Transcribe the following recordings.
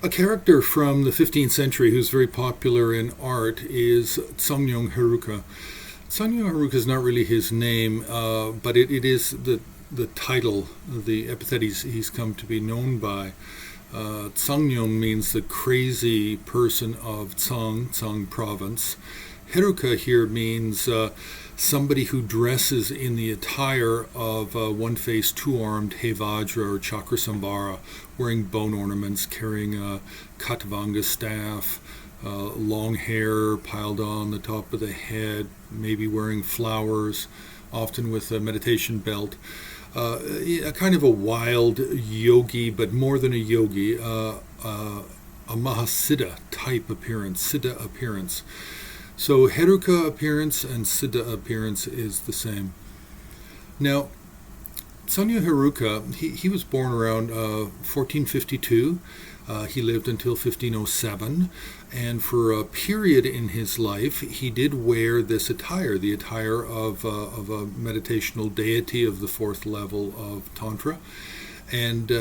A character from the 15th century who's very popular in art is Tsang Nyon Heruka. Tsang Nyon Heruka is not really his name, but it is the title, the epithet he's come to be known by. Tsang Nyon means the crazy person of Tsang province. Heruka here means somebody who dresses in the attire of one-faced, two-armed Hevajra or Chakrasambhara, wearing bone ornaments, carrying a Katvanga staff, long hair piled on the top of the head, maybe wearing flowers, often with a meditation belt. A kind of a wild yogi, but more than a yogi, a mahasiddha type appearance, siddha appearance. So Heruka appearance and siddha appearance is the same. Now, Tsang Nyon Heruka, he was born around 1452. He lived until 1507, and for a period in his life, he did wear this attire, the attire of a meditational deity of the fourth level of Tantra, and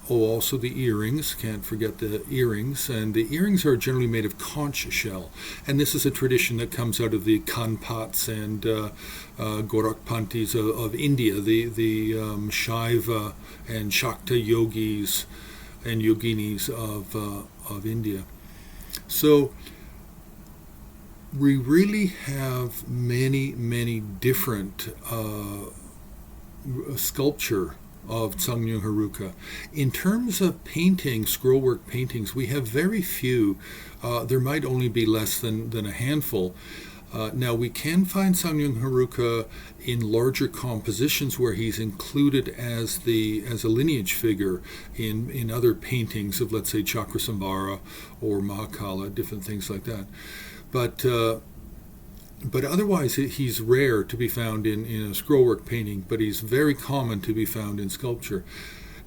also the earrings, can't forget the earrings, and the earrings are generally made of conch shell, and this is a tradition that comes out of the Kanpats and Gorakpantis of India, the Shaiva and Shakta yogis and yoginis of India. So we really have many different sculpture of Tsang Nyon Heruka. In terms of painting, scrollwork paintings, we have very few. There might only be less than a handful. Now we can find Tsang Nyon Heruka in larger compositions where he's included as a lineage figure in other paintings of, let's say, Chakrasambhara or Mahakala, different things like that. But otherwise, he's rare to be found in a scrollwork painting, but he's very common to be found in sculpture.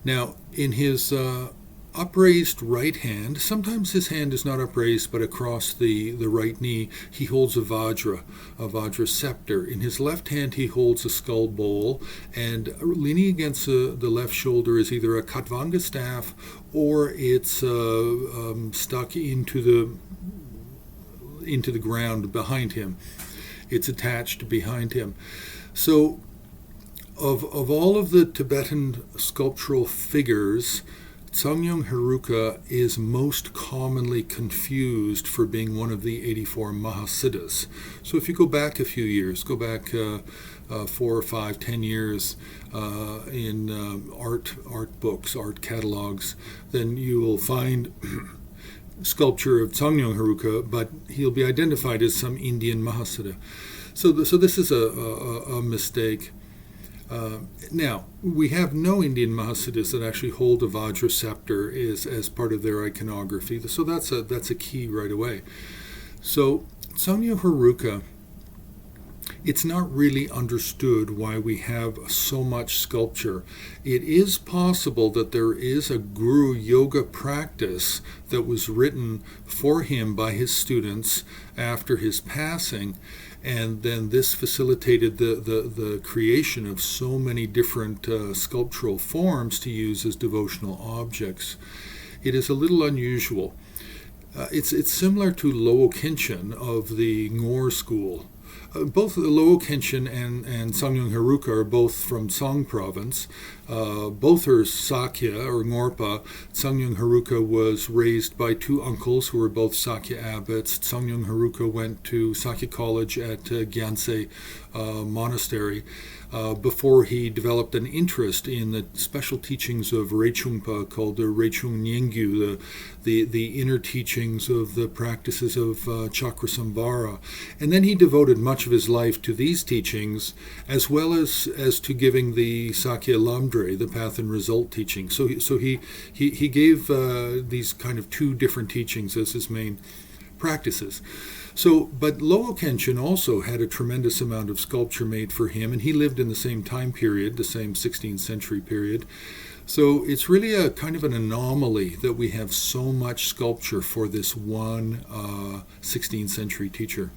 Now, in his upraised right hand, sometimes his hand is not upraised, but across the right knee, he holds a Vajra scepter. In his left hand, he holds a skull bowl, and leaning against the left shoulder is either a Katvanga staff or it's stuck into the ground behind him. It's attached behind him. So of all of the Tibetan sculptural figures, Tsang Nyon Heruka is most commonly confused for being one of the 84 mahasiddhas. So if you go back a few years, go back 4 or 5, 10 years in art books, art catalogs, then you will find sculpture of Tsang Nyon Heruka, but he'll be identified as some Indian mahasiddha. So this is a mistake. Now, we have no Indian mahasiddhas that actually hold a Vajra scepter as part of their iconography. So that's a key right away. So Tsang Nyon Heruka, it's not really understood why we have so much sculpture. It is possible that there is a guru yoga practice that was written for him by his students after his passing, and then this facilitated the creation of so many different sculptural forms to use as devotional objects. It is a little unusual. It's similar to Lowo Kenshin of the Ngor school. Both the Lowo Kenshin and Tsang Nyon Heruka are both from Tsang province. Both are Sakya or Ngorpa. Tsang Nyon Heruka was raised by two uncles who were both Sakya abbots. Tsang Nyon Heruka went to Sakya College at Gyan Monastery before he developed an interest in the special teachings of Rechungpa called the Rechung Nyengyu, the inner teachings of the practices of Chakrasambhara. And then he devoted much of his life to these teachings, as well as to giving the Sakya Lamdre, the path and result teaching. So he gave these kind of two different teachings as his main practices. But Lowo Kenshin also had a tremendous amount of sculpture made for him, and he lived in the same time period, the same 16th century period. So it's really a kind of an anomaly that we have so much sculpture for this one 16th century teacher.